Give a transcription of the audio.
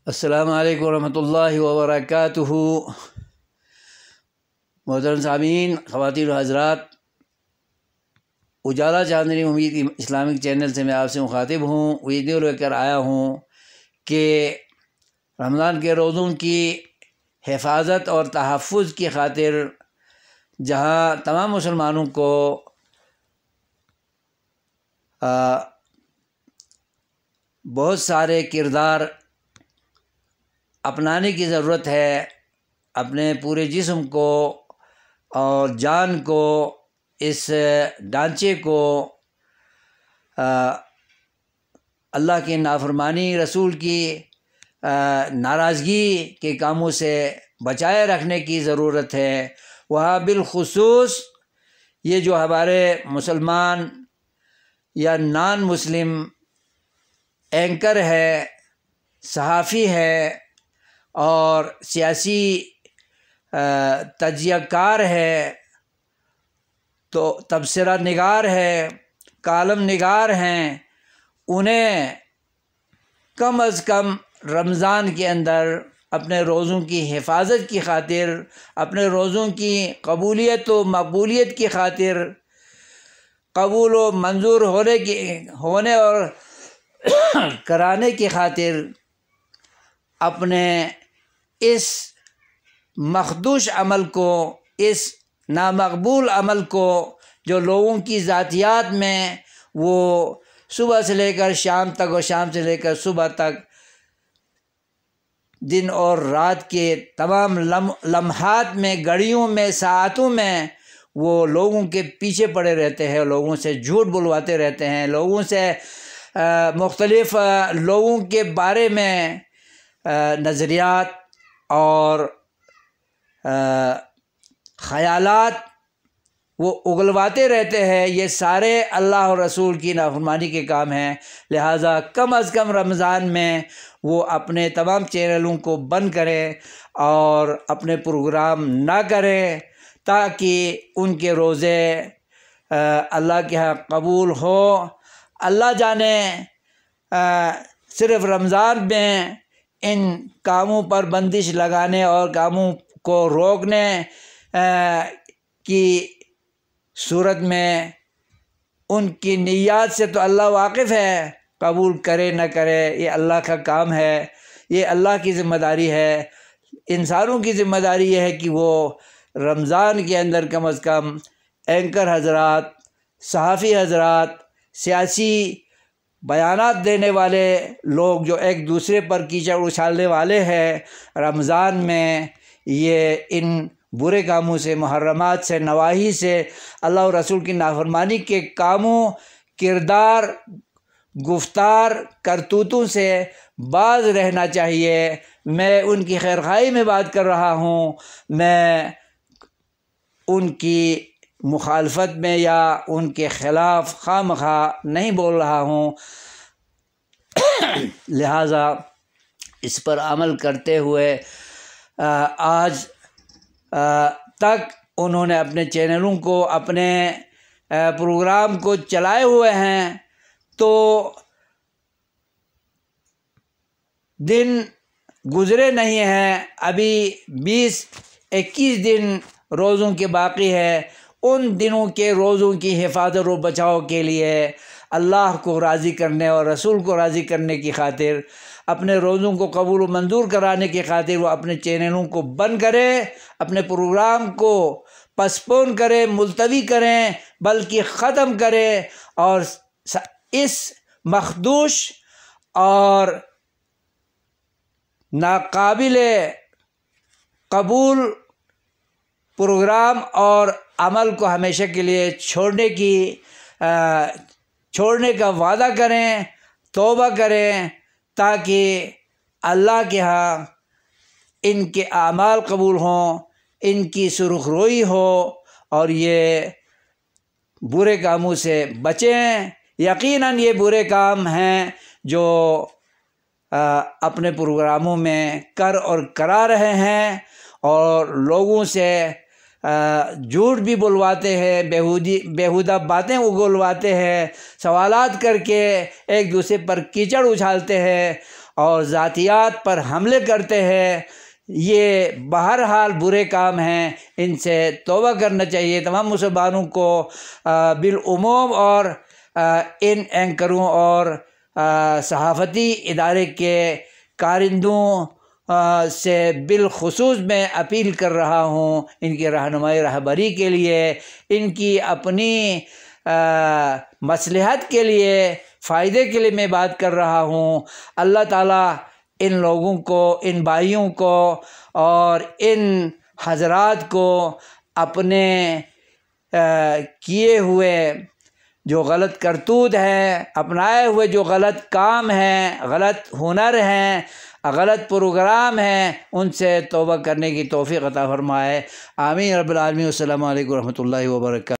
السلام علیکم ورحمۃ اللہ وبرکاتہ۔ محترم سامعین، خواتین و حضرات، اجالا چاندنی امید اسلامک چینل سے میں آپ سے مخاطب ہوں۔ ویڈیو لے کر آیا ہوں کہ رمضان کے روزوں کی حفاظت اور تحفظ کی خاطر جہاں تمام مسلمانوں کو بہت سارے کردار اپنانے کی ضرورت ہے، اپنے پورے جسم کو اور جان کو، اس ڈھانچے کو اللہ کی نافرمانی، رسول کی ناراضگی کے کاموں سے بچائے رکھنے کی ضرورت ہے۔ وہاں بالخصوص یہ جو ہمارے مسلمان یا نان مسلم اینکر ہے، صحافی ہے اور سیاسی تجزیہ کار ہے، تو تبصرہ نگار ہے، کالم نگار ہیں، انہیں کم از کم رمضان کے اندر اپنے روزوں کی حفاظت کی خاطر، اپنے روزوں کی قبولیت و مقبولیت کی خاطر، قبول و منظور ہونے اور کرانے کی خاطر اپنے اس مخدوش عمل کو، اس نامقبول عمل کو، جو لوگوں کی ذاتیات میں وہ صبح سے لے کر شام تک اور شام سے لے کر صبح تک دن اور رات کے تمام لمحات میں، گھڑیوں میں، ساعتوں میں وہ لوگوں کے پیچھے پڑے رہتے ہیں، لوگوں سے جھوٹ بلواتے رہتے ہیں، لوگوں سے مختلف لوگوں کے بارے میں نظریات اور خیالات وہ اگلواتے رہتے ہیں۔ یہ سارے اللہ اور رسول کی نافرمانی کے کام ہیں۔ لہٰذا کم از کم رمضان میں وہ اپنے تمام چینلوں کو بند کریں اور اپنے پروگرام نہ کریں، تاکہ ان کے روزے اللہ کے ہاں قبول ہو۔ اللہ جانے صرف رمضان میں ان کاموں پر بندش لگانے اور کاموں کو روکنے کی صورت میں ان کی نیات سے تو اللہ واقف ہے، قبول کرے نہ کرے یہ اللہ کا کام ہے، یہ اللہ کی ذمہ داری ہے۔ انسانوں کی ذمہ داری یہ ہے کہ وہ رمضان کے اندر کم از کم اینکر حضرات، صحافی حضرات، سیاسی بیانات دینے والے لوگ جو ایک دوسرے پر کیچڑ اچھالنے والے ہیں، رمضان میں یہ ان برے کاموں سے، محرمات سے، نواہی سے، اللہ اور رسول کی نافرمانی کے کاموں، کردار، گفتار، کرتوتوں سے باز رہنا چاہیے۔ میں ان کی خیرخواہی میں بات کر رہا ہوں، میں ان کی مخالفت میں یا ان کے خلاف خواہ مخواہ نہیں بول رہا ہوں۔ لہٰذا اس پر عمل کرتے ہوئے آج تک انہوں نے اپنے چینلوں کو، اپنے پروگرام کو چلائے ہوئے ہیں، تو دن گزرے نہیں ہیں، ابھی 20-21 دن روزوں کے باقی ہے۔ ان دنوں کے روزوں کی حفاظت و بچاؤ کے لیے اللہ کو راضی کرنے اور رسول کو راضی کرنے کی خاطر، اپنے روزوں کو قبول و منظور کرانے کی خاطر وہ اپنے چینلوں کو بند کریں، اپنے پروگرام کو پسپون کریں، ملتوی کریں، بلکہ ختم کریں، اور اس مخدوش اور ناقابل قبول پروگرام اور عمل کو ہمیشہ کے لیے چھوڑنے کا وعدہ کریں، توبہ کریں، تاکہ اللہ کے ہاں ان کے اعمال قبول ہوں، ان کی سرخ روئی ہو اور یہ برے کاموں سے بچیں۔ یقیناً یہ برے کام ہیں جو اپنے پروگراموں میں کر اور کرا رہے ہیں، اور لوگوں سے جھوٹ بھی بلواتے ہیں، بیہودہ باتیں اگلواتے ہیں، سوالات کر کے ایک دوسرے پر کیچڑ اچھالتے ہیں، اور ذاتیات پر حملے کرتے ہیں، یہ بہرحال برے کام ہیں، ان سے توبہ کرنا چاہیے تمام مسلمانوں کو بالعموم، اور ان اینکروں اور صحافتی ادارے کے کارندوں سے بالخصوص میں اپیل کر رہا ہوں، ان کی رہنمائی رہبری کے لیے، ان کی اپنی مصلحت کے لیے، فائدے کے لیے میں بات کر رہا ہوں۔ اللہ تعالیٰ ان لوگوں کو، ان بھائیوں کو اور ان حضرات کو اپنے کیے ہوئے جو غلط کرتوت ہیں، اپنائے ہوئے جو غلط کام ہیں، غلط ہنر ہیں، غلط پروگرام ہیں، ان سے توبہ کرنے کی توفیق عطا فرمائے۔ آمین رب العالمین۔ السلام علیکم ورحمۃ اللہ وبرکاتہ۔